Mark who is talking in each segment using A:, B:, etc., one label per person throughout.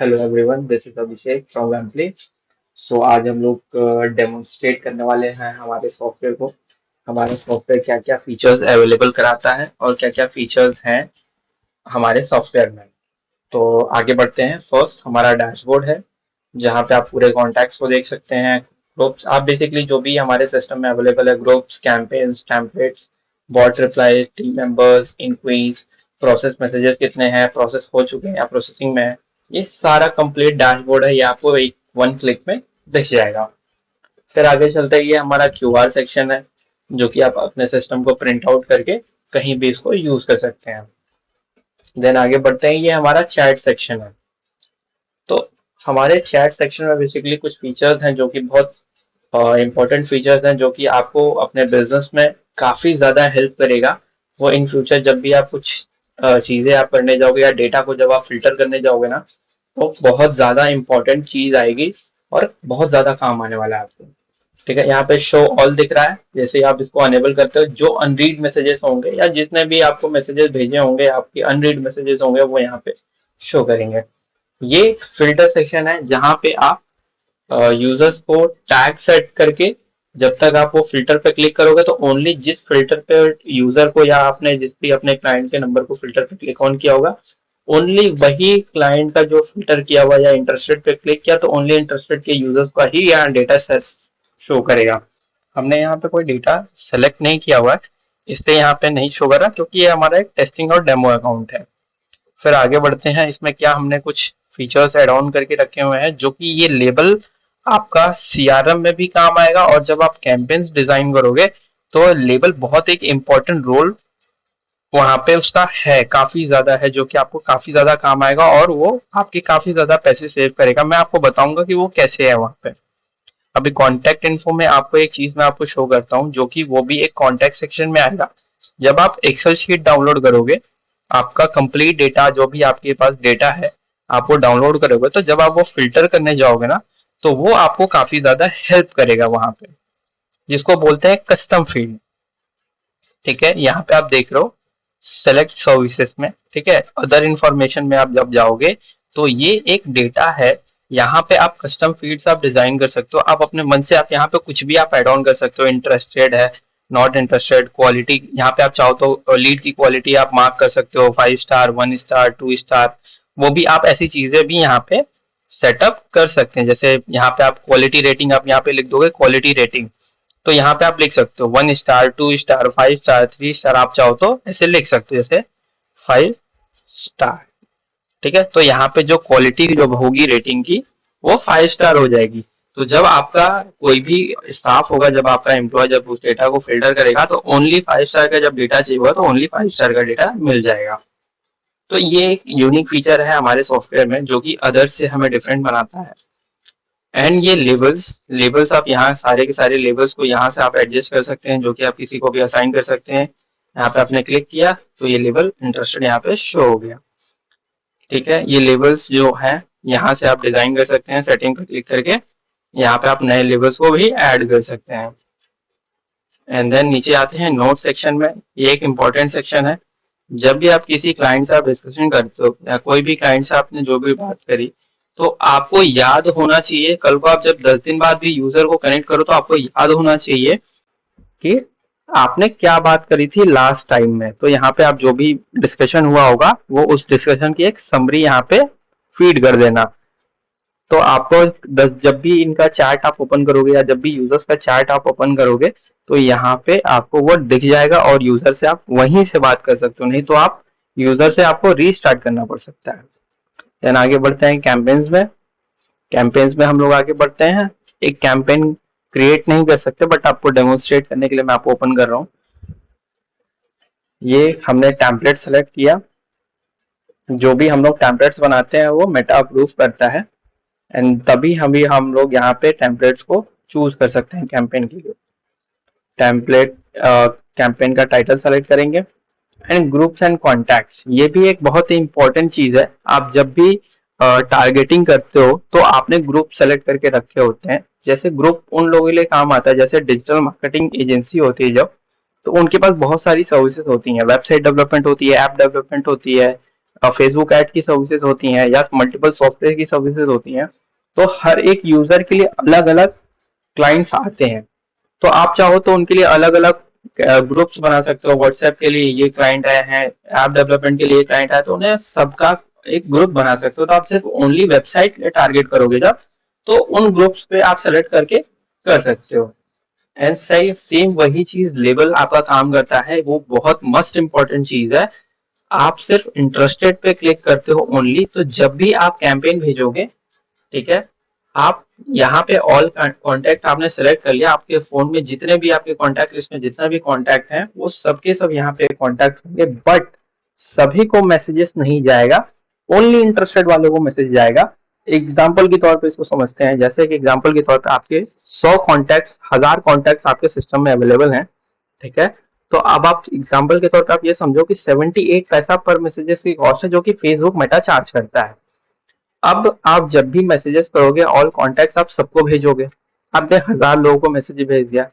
A: Hello everyone, this is Abhishek from Wembley. So आज हम लोग डेमोन्स्ट्रेट करने वाले हैं हमारे सॉफ्टवेयर को। हमारा सॉफ्टवेयर क्या क्या फीचर्स अवेलेबल कराता है और क्या क्या फीचर्स हैं हमारे सॉफ्टवेयर में। तो आगे बढ़ते हैं। फर्स्ट हमारा डैशबोर्ड है, जहाँ पे आप पूरे कॉन्टैक्ट्स को देख सकते हैं। ग्रुप्स, आप बेसिकली जो भी हमारे सिस्टम में अवेलेबल है, groups, campaigns, templates, bot reply, team members, inquiries, process messages कितने हैं, प्रोसेस हो चुके हैं या प्रोसेसिंग में है, ये सारा कंप्लीट डैशबोर्ड है। ये आपको एक वन क्लिक में दिख जाएगा। फिर आगे चलते हैं, ये हमारा क्यूआर सेक्शन है, जो कि आप अपने सिस्टम को प्रिंट आउट करके कहीं भी इसको यूज कर सकते हैं। देन आगे बढ़ते हैं, ये हमारा चैट सेक्शन है। तो हमारे चैट सेक्शन में बेसिकली कुछ फीचर्स हैं जो कि बहुत इंपॉर्टेंट फीचर्स हैं, जो कि आपको अपने बिजनेस में काफी ज्यादा हेल्प करेगा। वो इन फ्यूचर जब भी आप कुछ चीजें आप करने जाओगे या डेटा को जब आप फिल्टर करने जाओगे ना, तो बहुत ज्यादा इंपॉर्टेंट चीज आएगी और बहुत ज्यादा काम आने वाला है आपको। ठीक है, यहाँ पे शो ऑल दिख रहा है। जैसे ही आप इसको अनेबल करते हो, जो अनरीड मैसेजेस होंगे या जितने भी आपको मैसेजेस भेजे होंगे, आपके अनरीड मैसेजेस होंगे, वो यहाँ पे शो करेंगे। ये फिल्टर सेक्शन है, जहाँ पे आप यूजर्स को टैग सेट करके जब तक आप वो फिल्टर पे क्लिक करोगे, तो ओनली जिस फिल्टर पे यूजर को या आपने जिस भी अपने क्लाइंट के नंबर को फिल्टर पे क्लिक ऑन किया होगा, ओनली वही क्लाइंट का जो फिल्टर किया हुआ या इंटरेस्टेड पे क्लिक किया, तो ओनली इंटरेस्टेड के यूजर्स का ही यहाँ डेटा शो करेगा। हमने यहाँ पे कोई डेटा सेलेक्ट नहीं किया हुआ है, इसलिए यहाँ पे नहीं शो कर रहा, क्योंकि ये हमारा एक टेस्टिंग और डेमो अकाउंट है। फिर आगे बढ़ते हैं, इसमें क्या हमने कुछ फीचर्स ऐड ऑन करके रखे हुए हैं, जो कि ये लेबल आपका सीआरएम में भी काम आएगा, और जब आप कैंपेन्स डिजाइन करोगे तो लेबल बहुत एक इम्पोर्टेंट रोल वहां पे उसका है, काफी ज्यादा है, जो कि आपको काफी ज्यादा काम आएगा और वो आपके काफी ज्यादा पैसे सेव करेगा। मैं आपको बताऊंगा कि वो कैसे है वहां पे। अभी कॉन्टेक्ट इन्फो में आपको एक चीज मैं आपको शो करता हूँ, जो कि वो भी एक कॉन्टेक्ट सेक्शन में आएगा। जब आप एक्सेल शीट डाउनलोड करोगे, आपका कंप्लीट डेटा, जो भी आपके पास डेटा है, आप वो डाउनलोड करोगे, तो जब आप वो फिल्टर करने जाओगे ना, तो वो आपको काफी ज्यादा हेल्प करेगा वहां पे, जिसको बोलते हैं कस्टम फील्ड। ठीक है, यहाँ पे आप देख रहे हो सेलेक्ट सर्विसेज में। ठीक है, अदर इंफॉर्मेशन में आप जब जाओगे, तो ये एक डेटा है। यहाँ पे आप कस्टम फील्ड्स आप डिजाइन कर सकते हो, आप अपने मन से आप यहाँ पे कुछ भी आप एड ऑन कर सकते हो। इंटरेस्टेड है, नॉट इंटरेस्टेड, क्वालिटी, यहाँ पे आप चाहो तो लीड की क्वालिटी आप मार्क कर सकते हो, 5 स्टार, 1 स्टार, 2 स्टार। वो भी आप ऐसी चीजें भी यहाँ पे सेटअप कर सकते हैं। जैसे यहाँ पे आप क्वालिटी रेटिंग आप यहाँ पे लिख दोगे, क्वालिटी रेटिंग, तो यहाँ पे आप लिख सकते हो 1 स्टार, 2 स्टार, 5 स्टार, 3 स्टार, आप चाहो तो ऐसे लिख सकते हो, जैसे 5 स्टार। ठीक है, तो यहाँ पे जो क्वालिटी जो होगी रेटिंग की, वो 5 स्टार हो जाएगी। तो जब आपका कोई भी स्टाफ होगा, जब आपका एम्प्लॉय जब उस डेटा को फिल्टर करेगा, तो ओनली 5 स्टार का जब डेटा चाहिए होगा, तो ओनली 5 स्टार का डेटा मिल जाएगा। तो ये एक यूनिक फीचर है हमारे सॉफ्टवेयर में, जो कि अदर्स से हमें डिफरेंट बनाता है। एंड ये लेबल्स लेबल्स आप यहाँ सारे के सारे लेबल्स को यहाँ से आप एडजस्ट कर सकते हैं, जो कि आप किसी को भी असाइन कर सकते हैं। यहाँ पे आपने क्लिक किया तो ये लेबल इंटरेस्टेड यहाँ पे शो हो गया। ठीक है, ये लेबल्स जो है यहाँ से आप डिजाइन कर सकते हैं, सेटिंग पर क्लिक करके यहाँ पे आप नए लेबल्स को भी ऐड कर सकते हैं। एंड देन नीचे आते हैं नोट सेक्शन में। ये एक इम्पोर्टेंट सेक्शन है। जब भी आप किसी क्लाइंट से आप डिस्कशन करते हो, या कोई भी क्लाइंट से आपने जो भी बात करी, तो आपको याद होना चाहिए, कल को आप जब 10 दिन बाद भी यूजर को कनेक्ट करो, तो आपको याद होना चाहिए कि आपने क्या बात करी थी लास्ट टाइम में। तो यहाँ पे आप जो भी डिस्कशन हुआ होगा, वो उस डिस्कशन की एक समरी यहाँ पे फीड कर देना। तो आपको जब भी इनका चैट आप ओपन करोगे, या जब भी यूजर्स का चैट आप ओपन करोगे, तो यहाँ पे आपको वो दिख जाएगा और यूजर से आप वहीं से बात कर सकते हो। नहीं तो आप यूजर से आपको रीस्टार्ट करना पड़ सकता है। देन आगे बढ़ते हैं कैंपेन्स में। कैंपेन्स में हम लोग आगे बढ़ते हैं। एक कैंपेन क्रिएट नहीं कर सकते, बट आपको डेमोन्स्ट्रेट करने के लिए मैं आपको ओपन कर रहा हूँ। ये हमने टेम्पलेट सेलेक्ट किया। जो भी हम लोग टेम्पलेट्स बनाते हैं, वो मेटा अप्रूव करता है, एंड तभी हम लोग यहाँ पे टेम्पलेट्स को चूज कर सकते हैं कैंपेन के लिए। टेम्पलेट कैंपेन का टाइटल सेलेक्ट करेंगे। एंड ग्रुप्स एंड कॉन्टैक्ट्स, ये भी एक बहुत ही इंपॉर्टेंट चीज है। आप जब भी टारगेटिंग करते हो, तो आपने ग्रुप सेलेक्ट करके रखे होते हैं। जैसे ग्रुप उन लोगों के लिए काम आता है, जैसे डिजिटल मार्केटिंग एजेंसी होती है जब, तो उनके पास बहुत सारी सर्विसेज होती हैं। वेबसाइट डेवलपमेंट होती है, ऐप डेवलपमेंट होती है, फेसबुक ऐड की सर्विसेज होती हैं या मल्टीपल सॉफ्टवेयर की सर्विसेज होती हैं, तो हर एक यूजर के लिए अलग अलग क्लाइंट्स आते हैं। तो आप चाहो तो उनके लिए अलग अलग ग्रुप्स बना सकते हो। व्हाट्सएप के लिए ये क्लाइंट आए हैं, ऐप डेवलपमेंट के लिए क्लाइंट आए, तो उन्हें सबका एक ग्रुप बना सकते हो। तो आप सिर्फ ओनली वेबसाइट टारगेट करोगे जब, तो उन ग्रुप्स पे आप सेलेक्ट करके कर सकते हो। एंड सही सेम वही चीज लेबल आपका काम करता है, वो बहुत मस्ट इम्पॉर्टेंट चीज है। आप सिर्फ इंटरेस्टेड पे क्लिक करते हो ओनली, तो जब भी आप कैंपेन भेजोगे, ठीक है, आप यहाँ पे ऑल कॉन्टैक्ट आपने सेलेक्ट कर लिया, आपके फोन में जितने भी आपके कॉन्टैक्ट लिस्ट में जितना भी कॉन्टैक्ट है वो सबके सब यहाँ पे कॉन्टैक्ट होंगे, बट सभी को मैसेजेस नहीं जाएगा, ओनली इंटरेस्टेड वालों को मैसेज जाएगा। एग्जाम्पल के तौर पे इसको समझते हैं, जैसे कि एग्जाम्पल के तौर पे आपके 100 कॉन्टैक्ट, 1000 कॉन्टैक्ट आपके सिस्टम में अवेलेबल हैं, ठीक है। तो अब आप एग्जाम्पल के तौर पे आप ये समझो कि 78 पैसा पर मैसेजेस की कॉस्ट है, जो कि फेसबुक मेटा चार्ज करता है। अब आप जब भी मैसेजेस करोगे, ऑल कॉन्टैक्ट्स आप सबको भेजोगे, आपने 1000 लोगों को मैसेज भेज दिया,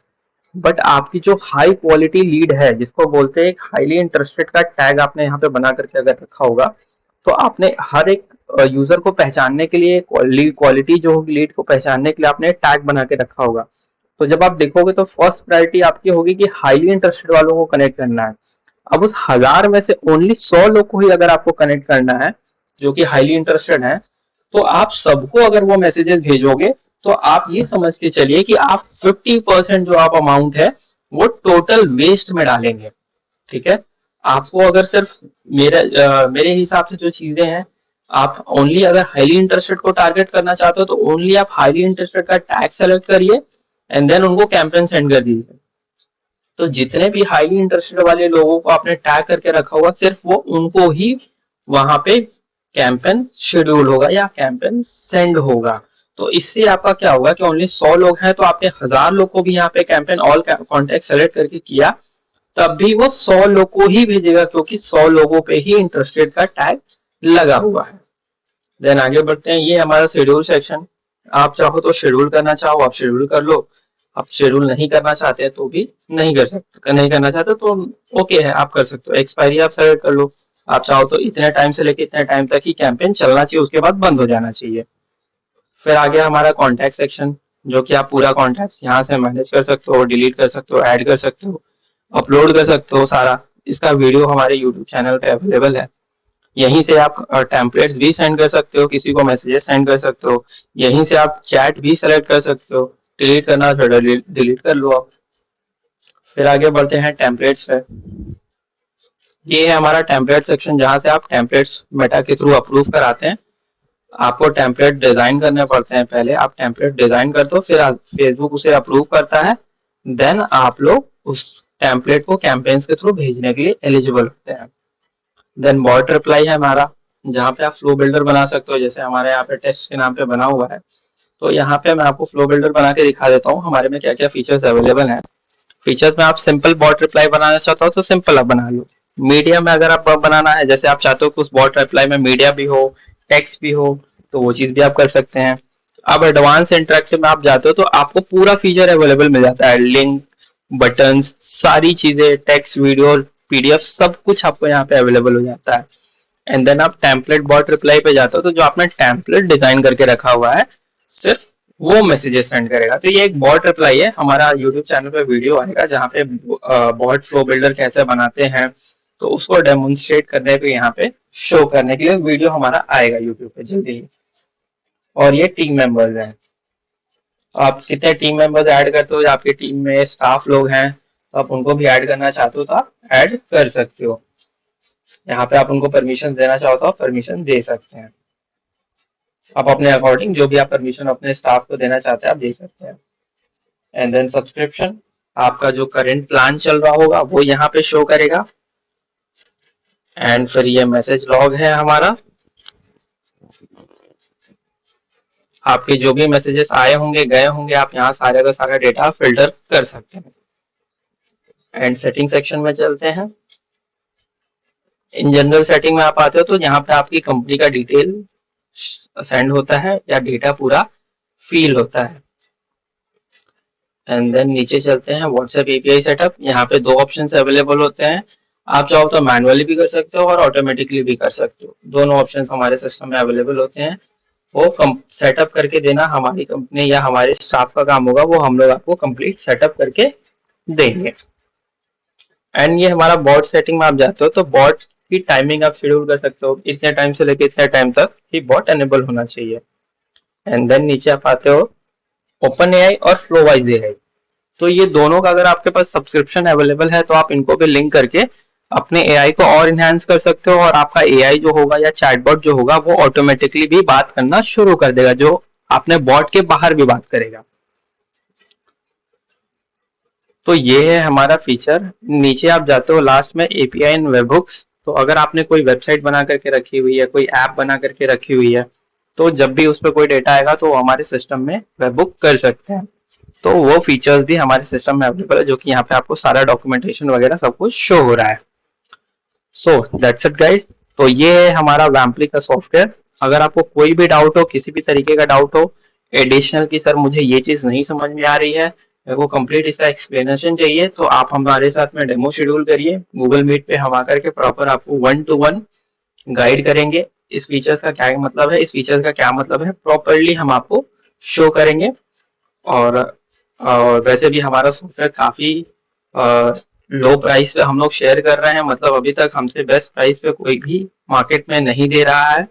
A: बट आपकी जो हाई क्वालिटी लीड है, जिसको बोलते हैं एक हाईली इंटरेस्टेड का टैग आपने यहाँ पे बना करके अगर रखा होगा, तो आपने हर एक यूजर को पहचानने के लिए, लीड क्वालिटी जो होगी लीड को पहचानने के लिए आपने टैग बना के रखा होगा। तो जब आप देखोगे तो फर्स्ट प्रायोरिटी आपकी होगी कि हाईली इंटरेस्टेड वालों को कनेक्ट करना है। अब उस 1000 में से ओनली 100 लोग को ही अगर आपको कनेक्ट करना है जो कि हाईली इंटरेस्टेड है, तो आप सबको अगर वो मैसेजेस भेजोगे, तो आप ये समझ के चलिए कि आप 50% जो आप अमाउंट है वो टोटल वेस्ट में डालेंगे, ठीक है। आपको अगर सिर्फ मेरे हिसाब से जो चीजें हैं, आप ओनली अगर हाईली इंटरेस्टेड को टारगेट करना चाहते हो तो ओनली आप हाईली इंटरेस्टेड का टैग सेलेक्ट करिए एंड देन उनको कैंपेन सेंड कर दीजिए। तो जितने भी हाईली इंटरेस्टेड वाले लोगों को आपने टैग करके रखा होगा, सिर्फ वो उनको ही वहां पे कैंपेन शेड्यूल होगा या कैंपेन सेंड होगा। तो इससे आपका क्या होगा कि ओनली 100 लोग हैं, तो आपने 1000 लोग को भी यहाँ पे कैंपेन ऑल कॉन्टेक्ट सेलेक्ट करके किया, तब भी वो 100 लोग को ही भेजेगा, क्योंकि 100 लोगों पे ही इंटरेस्टेड का टैग लगा हुआ है। देन आगे बढ़ते हैं, ये हमारा शेड्यूल सेक्शन। आप चाहो तो शेड्यूल करना चाहो आप शेड्यूल कर लो, आप शेड्यूल नहीं करना चाहते तो भी नहीं कर सकते, नहीं करना चाहते तो ओके है, आप कर सकते हो। एक्सपायरी आप सेलेक्ट कर लो, आप चाहो तो इतने टाइम से लेके इतने टाइम तक ही कैंपेन चलना चाहिए, उसके बाद बंद हो जाना चाहिए। फिर आ गया हमारा कॉन्टैक्ट सेक्शन, जो कि आप पूरा कॉन्टैक्ट यहाँ से मैनेज कर सकते हो, डिलीट कर सकते हो, ऐड कर सकते हो, अपलोड कर सकते हो सारा। इसका वीडियो हमारे यूट्यूब चैनल पे अवेलेबल है। यहीं से आप टेम्पलेट्स भी सेंड कर सकते हो, किसी को मैसेजेस सेंड कर सकते हो, यहीं से आप चैट भी सेलेक्ट कर सकते हो, डिलीट करना तो डिलीट कर लो आप। फिर आगे बढ़ते हैं टेम्पलेट्स पे। ये है हमारा टेम्पलेट सेक्शन, जहां से आप टेम्पलेट्स मेटा के थ्रू अप्रूव कराते हैं। आपको टेम्पलेट डिजाइन करने पड़ते हैं, पहले आप टेम्पलेट डिजाइन करते हो, फिर फेसबुक उसे अप्रूव करता है, देन आप लोग उस टेम्पलेट को कैंपेन्स के थ्रू भेजने के लिए एलिजिबल होते हैं। देन बॉट रिप्लाई है हमारा, जहाँ पे आप फ्लो बिल्डर बना सकते हो, जैसे हमारे यहाँ पे टेस्ट के नाम पे बना हुआ है। तो यहाँ पे मैं आपको फ्लो बिल्डर बना के दिखा देता हूँ हमारे में क्या क्या फीचर्स अवेलेबल हैं। फीचर्स में आप सिंपल बॉट रिप्लाई बनाना चाहते हो तो सिंपल आप बना लो। मीडिया में अगर आप बनाना है, जैसे आप चाहते हो कि उस बॉट रिप्लाई में मीडिया भी हो, टेक्स्ट भी हो, तो वो चीज भी आप कर सकते हैं। अब एडवांस इंटरेक्टिव में आप जाते हो तो आपको पूरा फीचर अवेलेबल मिल जाता है, लिंक, बटन्स, सारी चीजें, टेक्स्ट, वीडियो, पीडीएफ, सब कुछ आपको यहाँ पे अवेलेबल हो जाता है। एंड देन आप टेम्पलेट बॉट रिप्लाई पे जाते हो, तो जो आपने टेम्पलेट डिजाइन करके रखा हुआ है, सिर्फ वो मैसेजेस सेंड करेगा। तो ये एक बॉट रिप्लाई है। हमारा यूट्यूब चैनल पे वीडियो आएगा जहाँ पे बॉट फ्लो बिल्डर कैसे बनाते हैं, तो उसको डेमोन्स्ट्रेट करने पे यहाँ पे शो करने के लिए वीडियो हमारा आएगा यूट्यूब पे जल्दी ही। और ये टीम मेंबर्स हैं, आप कितने टीम मेंबर्स ऐड करते हो, आपकी टीम में स्टाफ लोग हैं तो आप उनको भी ऐड करना चाहते हो तो आप ऐड कर सकते हो। यहाँ पे आप उनको परमिशन देना चाहो तो आप परमिशन दे सकते हैं। आप अपने अकॉर्डिंग जो भी आप परमिशन अपने स्टाफ को देना चाहते हैं आप दे सकते हैं। एंड देन सब्सक्रिप्शन, आपका जो करंट प्लान चल रहा होगा वो यहाँ पे शो करेगा। एंड फिर ये मैसेज लॉग है हमारा, आपके जो भी मैसेजेस आए होंगे गए होंगे आप यहाँ सारे का सारा डेटा फिल्टर कर सकते हैं। एंड सेटिंग सेक्शन में चलते हैं। इन जनरल सेटिंग में आप आते हो तो यहाँ पे आपकी कंपनी का डिटेल सेंड होता है या डेटा पूरा फील होता है। एंड देन नीचे चलते हैं, व्हाट्सएप एपीआई सेटअप। यहाँ पे दो ऑप्शन अवेलेबल होते हैं, आप चाहो तो मैनुअली भी कर सकते हो और ऑटोमेटिकली भी कर सकते हो, दोनों ऑप्शंस हमारे सिस्टम में अवेलेबल होते हैं। वो सेटअप करके देना हमारी कंपनी या हमारे स्टाफ का काम होगा, वो हम लोग आपको कंप्लीट सेटअप करके देंगे। एंड ये हमारा बॉट सेटिंग में आप जाते हो तो बॉट की टाइमिंग आप शेड्यूल कर सकते हो, इतने टाइम से लेकर इतने टाइम तक ही बॉट एनेबल होना चाहिए। एंड देन नीचे आप आते हो ओपन एआई और फ्लोवाइज एआई। तो ये दोनों का अगर आपके पास सब्सक्रिप्शन अवेलेबल है तो आप इनको भी लिंक करके अपने एआई को और इनहेंस कर सकते हो, और आपका एआई जो होगा या चैटबॉट जो होगा वो ऑटोमेटिकली भी बात करना शुरू कर देगा, जो आपने बॉट के बाहर भी बात करेगा। तो ये है हमारा फीचर। नीचे आप जाते हो लास्ट में एपीआई एंड वेबहुक्स। तो अगर आपने कोई वेबसाइट बना करके रखी हुई है, कोई ऐप बना करके रखी हुई है, तो जब भी उस पर कोई डेटा आएगा तो हमारे सिस्टम में वेबहुक कर सकते हैं। तो वो फीचर्स भी हमारे सिस्टम में अवेलेबल है, जो कि यहाँ पे आपको सारा डॉक्यूमेंटेशन वगैरह सब कुछ शो हो रहा है। So that's it guys. तो ये है हमारा वैम्पली का सॉफ्टवेयर। अगर आपको कोई भी डाउट हो, किसी भी तरीके का डाउट हो एडिशनल की सर मुझे ये चीज नहीं समझ में आ रही है, मेरे को कंप्लीट इसका एक्सप्लेनेशन चाहिए, तो आप हमारे साथ में डेमो शेड्यूल करिए गूगल मीट पे, हम आकर के प्रॉपर आपको 1-to-1 गाइड करेंगे। इस फीचर्स का क्या मतलब है, इस फीचर का क्या मतलब है, प्रॉपरली हम आपको शो करेंगे। और वैसे भी हमारा सॉफ्टवेयर काफी लो प्राइस पे हम लोग शेयर कर रहे हैं, मतलब अभी तक हमसे बेस्ट प्राइस पे कोई भी मार्केट में नहीं दे रहा है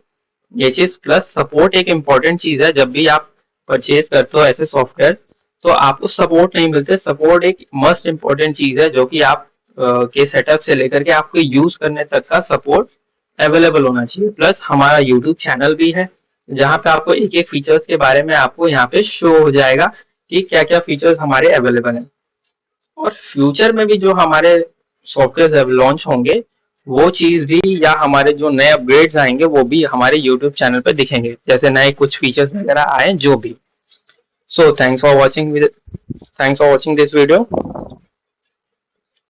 A: ये चीज। प्लस सपोर्ट एक इम्पॉर्टेंट चीज है, जब भी आप परचेज करते हो ऐसे सॉफ्टवेयर तो आपको सपोर्ट नहीं मिलते। सपोर्ट एक मस्ट इम्पॉर्टेंट चीज है, जो कि आप के सेटअप से लेकर के आपको यूज करने तक का सपोर्ट अवेलेबल होना चाहिए। प्लस हमारा यूट्यूब चैनल भी है, जहाँ पे आपको एक एक फीचर्स के बारे में आपको यहाँ पे शो हो जाएगा कि क्या क्या फीचर्स हमारे अवेलेबल हैं। और फ्यूचर में भी जो हमारे सॉफ्टवेयर लॉन्च होंगे वो चीज भी, या हमारे जो नए अपग्रेड्स आएंगे वो भी हमारे यूट्यूब चैनल पर दिखेंगे, जैसे नए कुछ फीचर्स वगैरह आए जो भी। So thanks for watching this video.